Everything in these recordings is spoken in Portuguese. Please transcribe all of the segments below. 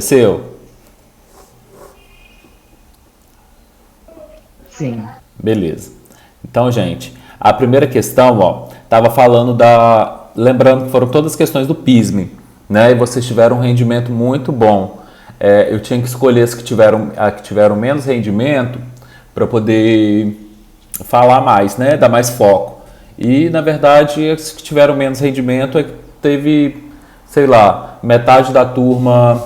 Seu? Sim. Beleza. Então, gente, a primeira questão, ó, tava falando da... Lembrando que foram todas as questões do PISM, né? E vocês tiveram um rendimento muito bom. Eu tinha que escolher as que tiveram menos rendimento para poder falar mais, né? Dar mais foco. E, na verdade, as que tiveram menos rendimento é que teve, sei lá, metade da turma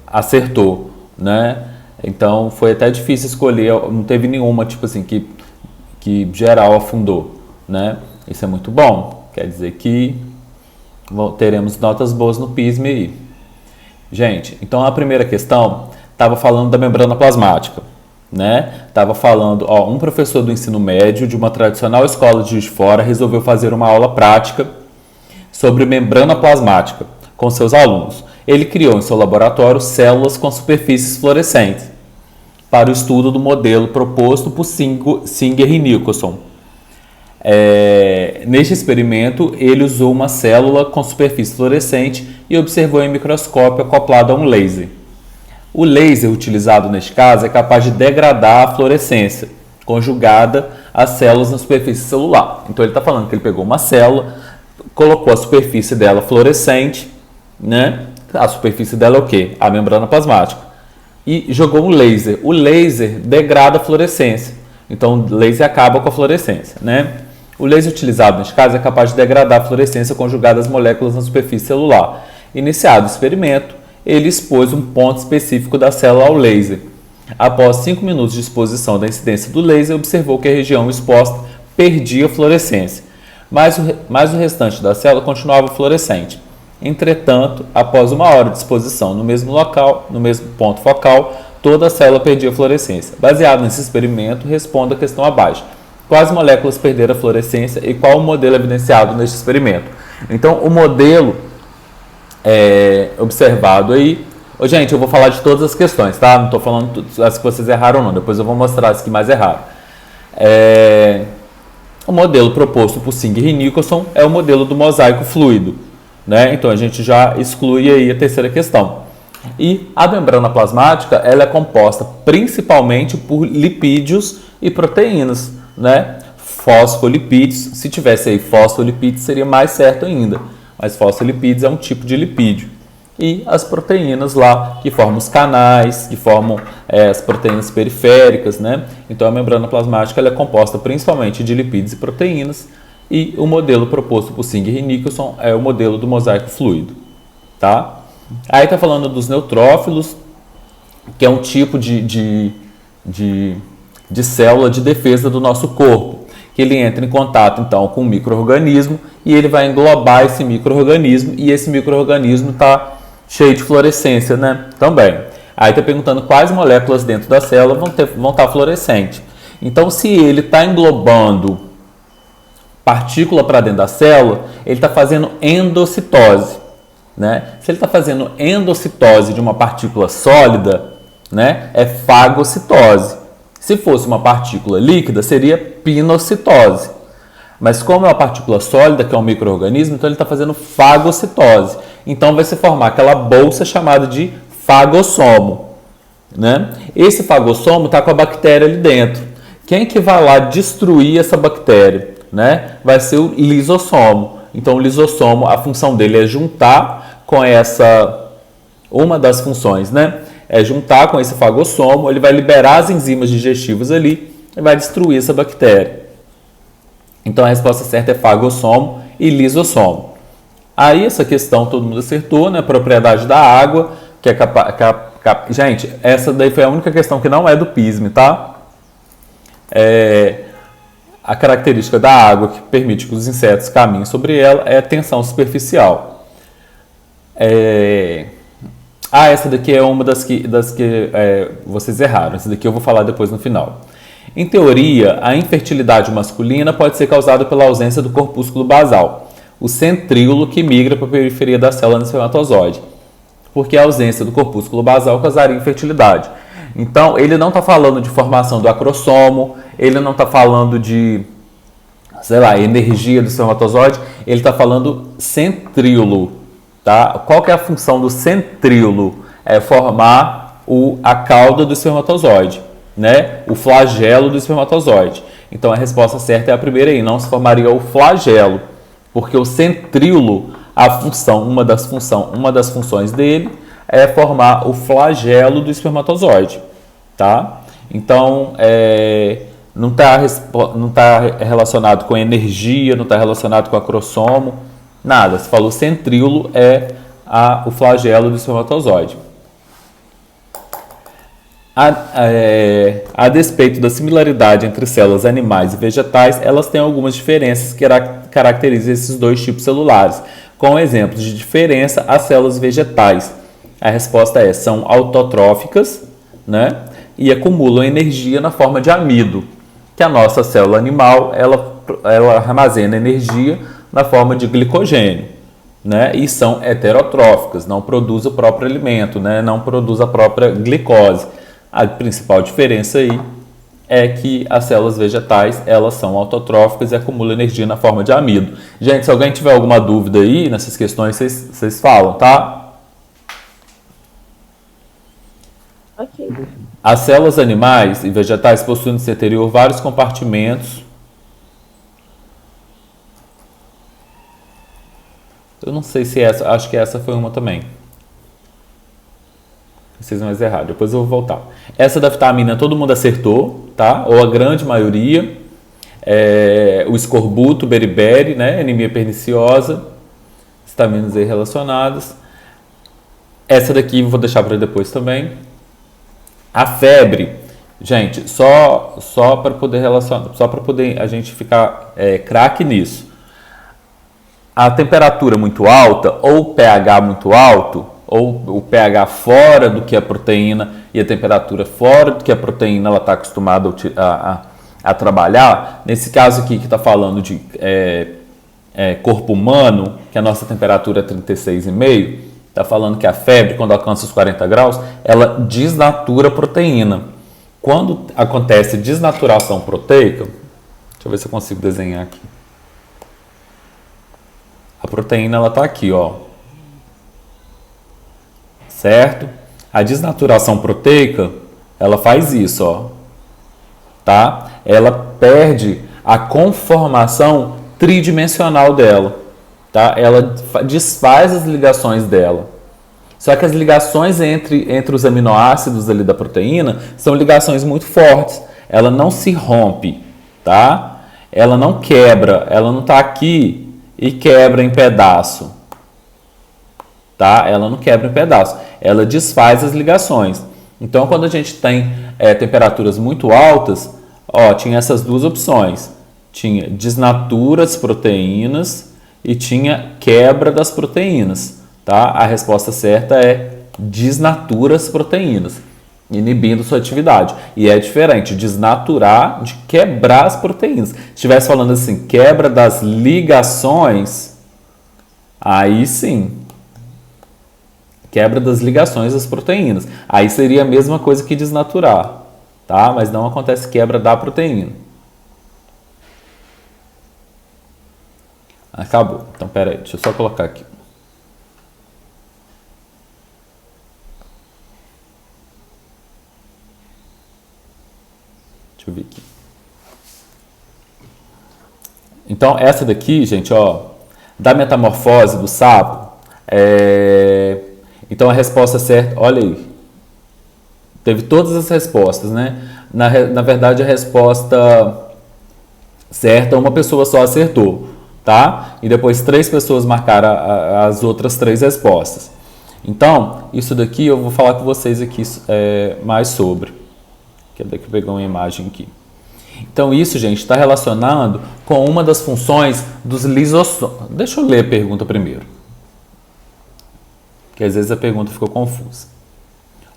acertou, né? Então foi até difícil escolher, não teve nenhuma tipo assim que geral afundou, né? Isso é muito bom, quer dizer que teremos notas boas no PISM aí. Gente, então a primeira questão estava falando da membrana plasmática, né? Estava falando, ó, um professor do ensino médio de uma tradicional escola de Juiz de Fora resolveu fazer uma aula prática sobre membrana plasmática com seus alunos. Ele criou em seu laboratório células com superfícies fluorescentes para o estudo do modelo proposto por Singer e Nicholson. Neste experimento, ele usou uma célula com superfície fluorescente e observou em microscópio acoplado a um laser. O laser utilizado neste caso é capaz de degradar a fluorescência conjugada às células na superfície celular. Então ele está falando que ele pegou uma célula, colocou a superfície dela fluorescente, né? A superfície dela é o quê? A membrana plasmática. E jogou um laser. O laser degrada a fluorescência. Então o laser acaba com a fluorescência, né? O laser utilizado neste caso é capaz de degradar a fluorescência conjugada às moléculas na superfície celular. Iniciado o experimento, ele expôs um ponto específico da célula ao laser. Após 5 minutos de exposição da incidência do laser, observou que a região exposta perdia fluorescência, mas o restante da célula continuava fluorescente. Entretanto, após 1 hora de exposição no mesmo local, no mesmo ponto focal, toda a célula perdia fluorescência. Baseado nesse experimento, responda a questão abaixo. Quais moléculas perderam a fluorescência e qual o modelo evidenciado neste experimento? Então, o modelo observado aí... Gente, eu vou falar de todas as questões, tá? Não estou falando as que vocês erraram não, depois eu vou mostrar as que mais erraram. O modelo proposto por Singer e Nicholson é o modelo do mosaico fluido, né? Então a gente já exclui aí a terceira questão. E a membrana plasmática ela é composta principalmente por lipídios e proteínas, né? Fosfolipídios, se tivesse aí fosfolipídios seria mais certo ainda, mas fosfolipídios é um tipo de lipídio. E as proteínas lá que formam os canais, que formam as proteínas periféricas, né? Então a membrana plasmática ela é composta principalmente de lipídios e proteínas. E o modelo proposto por Singer e Nicholson é o modelo do mosaico fluido, tá? Aí tá falando dos neutrófilos, que é um tipo de célula de defesa do nosso corpo, que ele entra em contato então com um micro-organismo e ele vai englobar esse micro-organismo e esse micro-organismo está cheio de fluorescência, né? Também. Aí tá perguntando quais moléculas dentro da célula vão estar fluorescentes. Então, se ele está englobando partícula para dentro da célula, ele está fazendo endocitose, né? Se ele está fazendo endocitose de uma partícula sólida, né, é fagocitose. Se fosse uma partícula líquida, seria pinocitose. Mas como é uma partícula sólida, que é um micro-organismo, então ele está fazendo fagocitose. Então vai se formar aquela bolsa chamada de fagossomo, né? Esse fagossomo está com a bactéria ali dentro. Quem que vai lá destruir essa bactéria, né? Vai ser o lisossomo. Então o lisossomo, a função dele é juntar com uma das funções, né? É juntar com esse fagossomo, ele vai liberar as enzimas digestivas ali e vai destruir essa bactéria. Então a resposta certa é fagossomo e lisossomo. Aí essa questão todo mundo acertou, né? Propriedade da água, que é gente, essa daí foi a única questão que não é do PISM, tá? A característica da água que permite que os insetos caminhem sobre ela é a tensão superficial. Essa daqui é uma das que vocês erraram. Essa daqui eu vou falar depois no final. Em teoria, a infertilidade masculina pode ser causada pela ausência do corpúsculo basal, o centríolo que migra para a periferia da célula no espermatozoide, porque a ausência do corpúsculo basal causaria infertilidade. Então, ele não está falando de formação do acrossomo, ele não está falando de, sei lá, energia do espermatozoide, ele está falando centríolo, tá? Qual que é a função do centríolo? É formar a cauda do espermatozoide, né? O flagelo do espermatozoide. Então a resposta certa é a primeira aí, não se formaria o flagelo, porque o centríolo, uma das funções dele é formar o flagelo do espermatozoide, tá? Então, não está relacionado com energia, não está relacionado com acrossomo, nada. Se falou centríolo, o flagelo do espermatozoide. A despeito da similaridade entre células animais e vegetais, elas têm algumas diferenças que caracterizam esses dois tipos celulares. Com exemplos de diferença, as células vegetais. A resposta são autotróficas, né? E acumulam energia na forma de amido, que a nossa célula animal ela armazena energia na forma de glicogênio, né? E são heterotróficas, não produz o próprio alimento, né? Não produz a própria glicose. A principal diferença aí é que as células vegetais elas são autotróficas e acumulam energia na forma de amido. Gente, se alguém tiver alguma dúvida aí nessas questões, vocês falam, tá? Ok. As células animais e vegetais possuem no seu interior vários compartimentos. Eu não sei se acho que essa foi uma também. Vocês mais errado, depois eu vou voltar. Essa da vitamina todo mundo acertou, tá? Ou a grande maioria. O escorbuto, beriberi, né? Anemia perniciosa, vitaminas aí relacionadas. Essa daqui eu vou deixar para depois também. A febre, gente, só para poder relacionar, só para poder a gente ficar craque nisso. A temperatura muito alta ou o pH muito alto, ou o pH fora do que a proteína e a temperatura fora do que a proteína está acostumada a trabalhar. Nesse caso aqui que está falando de corpo humano, que a nossa temperatura é 36,5, está falando que a febre, quando alcança os 40 graus, ela desnatura a proteína. Quando acontece desnaturação proteica, deixa eu ver se eu consigo desenhar aqui. A proteína ela está aqui, ó. Certo? A desnaturação proteica, ela faz isso, ó. Tá? Ela perde a conformação tridimensional dela, tá? Ela desfaz as ligações dela. Só que as ligações entre os aminoácidos ali da proteína são ligações muito fortes. Ela não se rompe, tá? Ela não quebra, ela não está aqui e quebra em pedaço, tá? Ela não quebra em pedaço, ela desfaz as ligações. Então, quando a gente tem temperaturas muito altas, ó, tinha essas duas opções. Tinha desnatura as proteínas e tinha quebra das proteínas, tá? A resposta certa é desnatura as proteínas, inibindo sua atividade. E é diferente desnaturar de quebrar as proteínas. Se estivesse falando assim, quebra das ligações, aí sim. Quebra das ligações das proteínas. Aí seria a mesma coisa que desnaturar, tá? Mas não acontece quebra da proteína. Acabou. Então, pera aí, deixa eu só colocar aqui. Deixa eu ver aqui. Então, essa daqui, gente, ó, da metamorfose do sapo, então a resposta certa, olha aí, teve todas as respostas, né? Na verdade, a resposta certa, uma pessoa só acertou, tá? E depois 3 pessoas marcaram as outras 3 respostas. Então, isso daqui eu vou falar com vocês aqui mais sobre. Que daqui eu peguei uma imagem aqui. Então, isso, gente, está relacionado com uma das funções dos lisossomos. Deixa eu ler a pergunta primeiro. Porque às vezes a pergunta ficou confusa.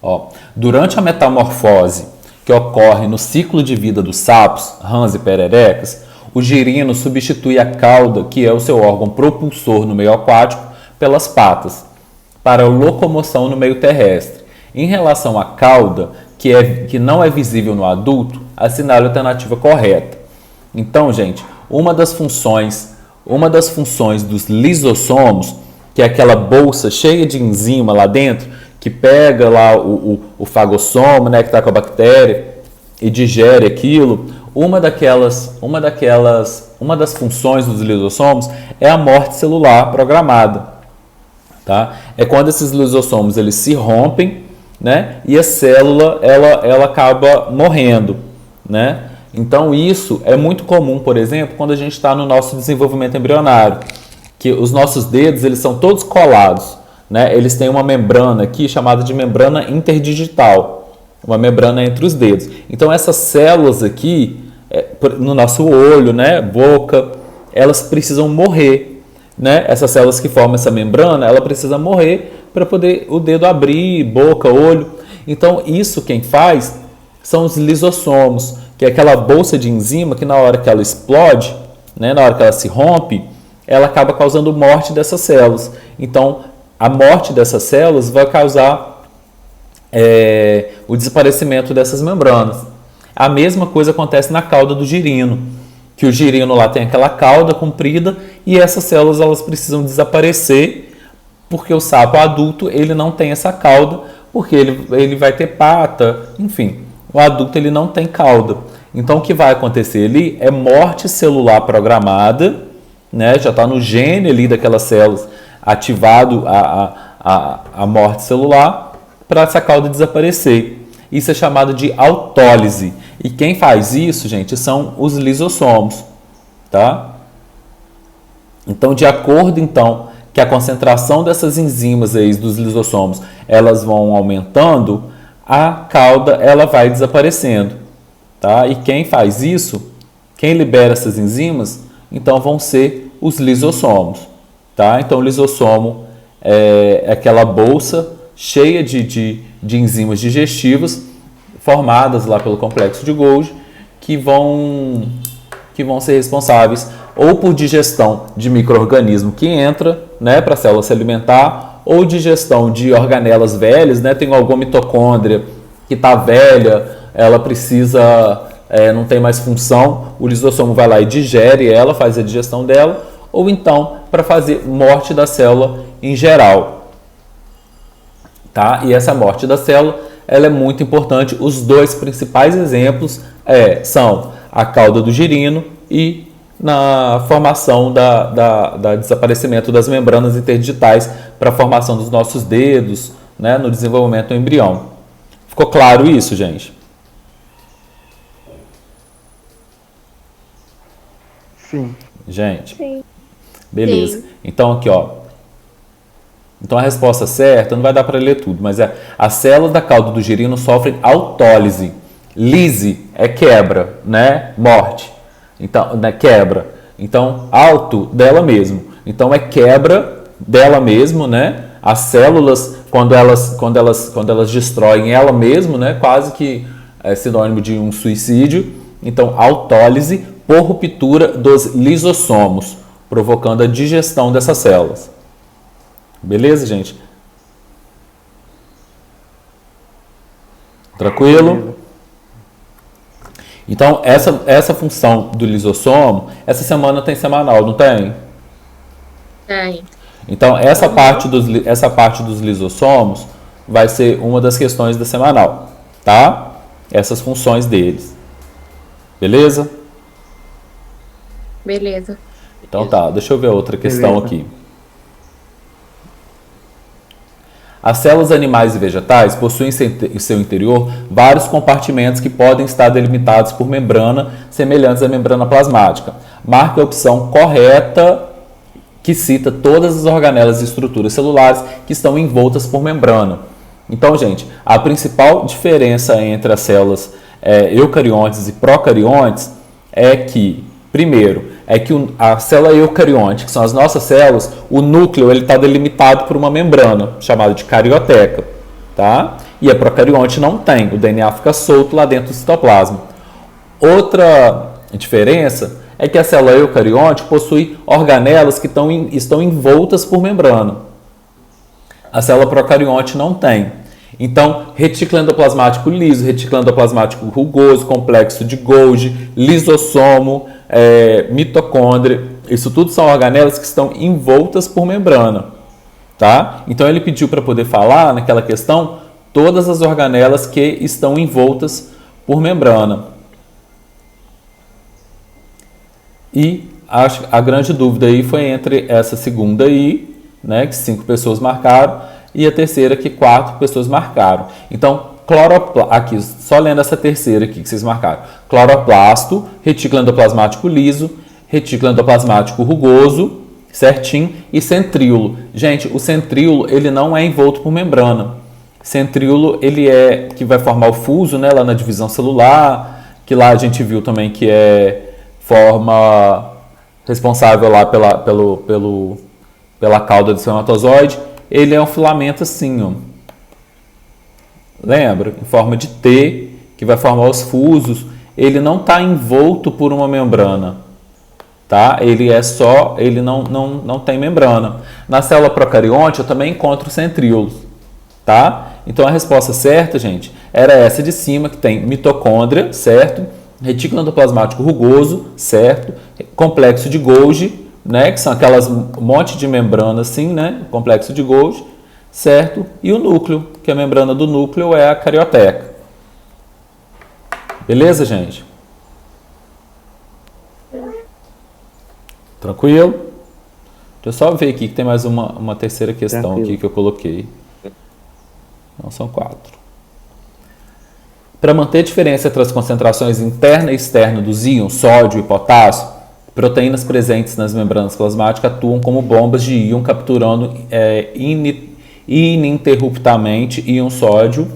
Ó, durante a metamorfose que ocorre no ciclo de vida dos sapos, rãs e pererecas, o girino substitui a cauda, que é o seu órgão propulsor no meio aquático, pelas patas, para a locomoção no meio terrestre. Em relação à cauda, que não é visível no adulto, assinale a alternativa correta. Então, gente, uma das funções dos lisossomos que é aquela bolsa cheia de enzima lá dentro, que pega lá o fagossomo, né, que está com a bactéria, e digere aquilo. Uma das funções dos lisossomos é a morte celular programada, tá? É quando esses lisossomos eles se rompem, né, e a célula ela acaba morrendo, né? Então isso é muito comum, por exemplo, quando a gente está no nosso desenvolvimento embrionário, que os nossos dedos eles são todos colados, né? Eles têm uma membrana aqui chamada de membrana interdigital, uma membrana entre os dedos. Então essas células aqui no nosso olho, né, boca, elas precisam morrer, né? Essas células que formam essa membrana, ela precisa morrer para poder o dedo abrir, boca, olho. Então isso quem faz são os lisossomos, que é aquela bolsa de enzima que na hora que ela explode, né, na hora que ela se rompe, ela acaba causando morte dessas células. Então a morte dessas células vai causar o desaparecimento dessas membranas. A mesma coisa acontece na cauda do girino, que o girino lá tem aquela cauda comprida e essas células elas precisam desaparecer porque o sapo adulto ele não tem essa cauda, porque ele vai ter pata, enfim, o adulto ele não tem cauda. Então o que vai acontecer ali é morte celular programada, né? Já está no gene ali daquelas células ativado a morte celular para essa cauda desaparecer. Isso é chamado de autólise. E quem faz isso, gente, são os lisossomos, tá? Então, de acordo então que a concentração dessas enzimas aí dos lisossomos, elas vão aumentando, a cauda ela vai desaparecendo, tá? E quem faz isso, quem libera essas enzimas, então vão ser os lisossomos, tá? Então, o lisossomo é aquela bolsa cheia de enzimas digestivas formadas lá pelo complexo de Golgi, que vão ser responsáveis ou por digestão de micro-organismo que entra, né, para a célula se alimentar, ou digestão de organelas velhas, né, tem alguma mitocôndria que está velha, ela precisa, não tem mais função, o lisossomo vai lá e digere ela, faz a digestão dela, ou então para fazer morte da célula em geral. Tá? E essa morte da célula ela é muito importante. Os dois principais exemplos são a cauda do girino e na formação da desaparecimento das membranas interdigitais para a formação dos nossos dedos, né, no desenvolvimento do embrião. Ficou claro isso, gente? Sim. Gente? Sim. Beleza. Sim. Então aqui, ó. Então a resposta certa, não vai dar para ler tudo, mas as células da cauda do girino sofrem autólise. Lise é quebra, né? Morte. Então, né? Quebra. Então, auto dela mesmo. Então é quebra dela mesmo, né? As células, quando elas destroem ela mesmo, né? Quase que é sinônimo de um suicídio. Então, autólise por ruptura dos lisossomos, provocando a digestão dessas células. Beleza, gente? Tranquilo? Beleza. Então, essa função do lisossomo, essa semana tem semanal, não tem? Tem. Então, essa parte dos lisossomos vai ser uma das questões da semanal, tá? Essas funções deles. Beleza? Beleza. Então tá, deixa eu ver outra questão Beleza. aqui. As células animais e vegetais possuem em seu interior vários compartimentos que podem estar delimitados por membrana semelhantes à membrana plasmática. Marque a opção correta que cita todas as organelas e estruturas celulares que estão envoltas por membrana. Então, gente, a principal diferença entre as células eucariontes e procariontes é que, primeiro, a célula eucarionte, que são as nossas células, o núcleo está delimitado por uma membrana, chamada de carioteca. Tá? E a procarionte não tem, o DNA fica solto lá dentro do citoplasma. Outra diferença é que a célula eucarionte possui organelas que estão envoltas por membrana. A célula procarionte não tem. Então, retículo endoplasmático liso, retículo endoplasmático rugoso, complexo de Golgi, lisossomo, mitocôndria, isso tudo são organelas que estão envoltas por membrana, tá? Então ele pediu para poder falar naquela questão todas as organelas que estão envoltas por membrana. E a grande dúvida aí foi entre essa segunda aí, né, que 5 pessoas marcaram, e a terceira que 4 pessoas marcaram. Então, aqui, só lendo essa terceira aqui que vocês marcaram. Cloroplasto, retículo endoplasmático liso, retículo endoplasmático rugoso, certinho, e centríolo. Gente, o centríolo, ele não é envolto por membrana. Centríolo, ele é que vai formar o fuso, né, lá na divisão celular, que lá a gente viu também que forma responsável lá pela cauda do espermatozoide. Ele é um filamento assim, ó. Lembra? Em forma de T, que vai formar os fusos. Ele não está envolto por uma membrana, tá? Ele não tem membrana. Na célula procarionte eu também encontro centríolos, tá? Então a resposta certa, gente, era essa de cima, que tem mitocôndria, certo? Retículo endoplasmático rugoso, certo? Complexo de Golgi, né? Que são aquelas monte de membrana assim, né? Complexo de Golgi, certo? E o núcleo, que a membrana do núcleo é a carioteca. Beleza, gente? Tranquilo? Deixa eu só ver aqui que tem mais uma terceira questão. Tranquilo. Aqui que eu coloquei. Não, são 4. Para manter a diferença entre as concentrações interna e externa dos íons sódio e potássio, proteínas presentes nas membranas plasmáticas atuam como bombas de íon, capturando ininterruptamente íon sódio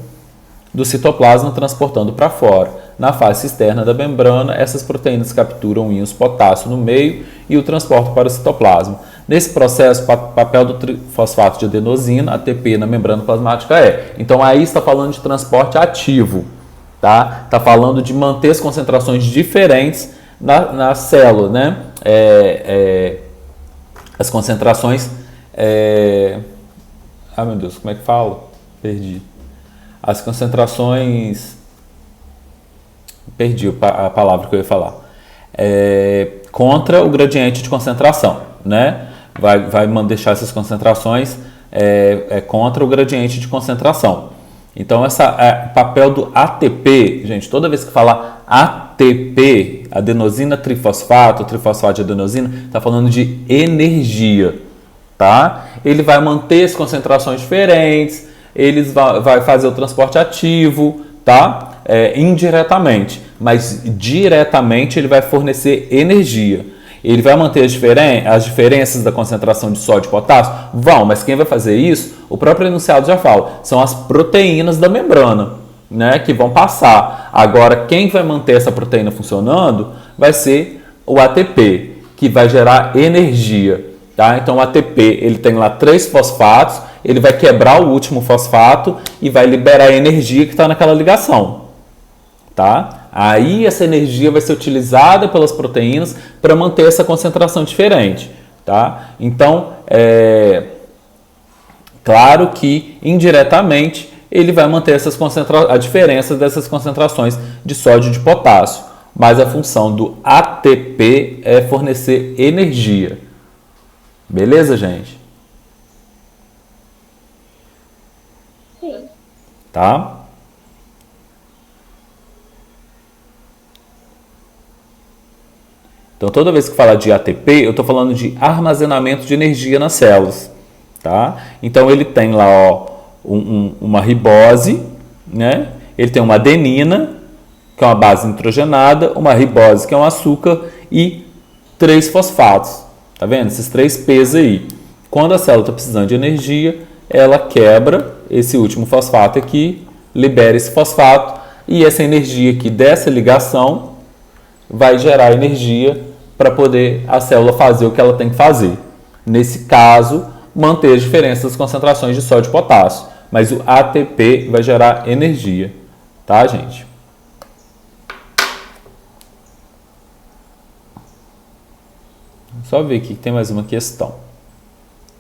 do citoplasma, transportando para fora. Na face externa da membrana, essas proteínas capturam íons potássio no meio e o transportam para o citoplasma. Nesse processo, o papel do trifosfato de adenosina, ATP, na membrana plasmática Então, aí está falando de transporte ativo, tá? Está falando de manter as concentrações diferentes na célula, né? As concentrações... Ai, meu Deus, como é que fala? Perdi. As concentrações... Perdi a palavra que eu ia falar. Contra o gradiente de concentração, né? Vai deixar essas concentrações contra o gradiente de concentração. Então, papel do ATP, gente, toda vez que falar ATP, adenosina trifosfato, trifosfato de adenosina, está falando de energia, tá? Ele vai manter as concentrações diferentes, ele vai fazer o transporte ativo, tá? Indiretamente, mas diretamente ele vai fornecer energia. Ele vai manter as diferenças da concentração de sódio e potássio? Vão, mas quem vai fazer isso, o próprio enunciado já fala, são as proteínas da membrana, né, que vão passar. Agora, quem vai manter essa proteína funcionando vai ser o ATP, que vai gerar energia. Tá? Então, o ATP ele tem lá 3 fosfatos, ele vai quebrar o último fosfato e vai liberar a energia que está naquela ligação. Tá? Aí essa energia vai ser utilizada pelas proteínas para manter essa concentração diferente. Tá? Então, claro que indiretamente ele vai manter a diferença dessas concentrações de sódio e de potássio. Mas a função do ATP é fornecer energia. Beleza, gente? Sim. Tá? Então, toda vez que falar de ATP, eu estou falando de armazenamento de energia nas células, tá? Então, ele tem lá uma ribose, né? Ele tem uma adenina, que é uma base nitrogenada, uma ribose, que é um açúcar, e 3 fosfatos. Tá vendo? Esses 3 P's aí. Quando a célula está precisando de energia, ela quebra esse último fosfato aqui, libera esse fosfato, e essa energia aqui dessa ligação vai gerar energia para poder a célula fazer o que ela tem que fazer. Nesse caso, manter as diferenças das concentrações de sódio e potássio. Mas o ATP vai gerar energia. Tá, gente? Só ver aqui que tem mais uma questão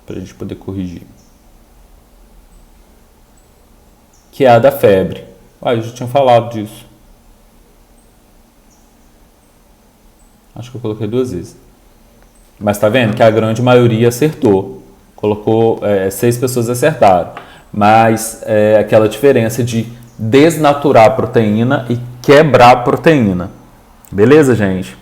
para a gente poder corrigir. Que é a da febre. Eu já tinha falado disso. Acho que eu coloquei 2 vezes. Mas tá vendo que a grande maioria acertou. Colocou 6 pessoas acertaram. Mas é aquela diferença de desnaturar a proteína e quebrar a proteína. Beleza, gente?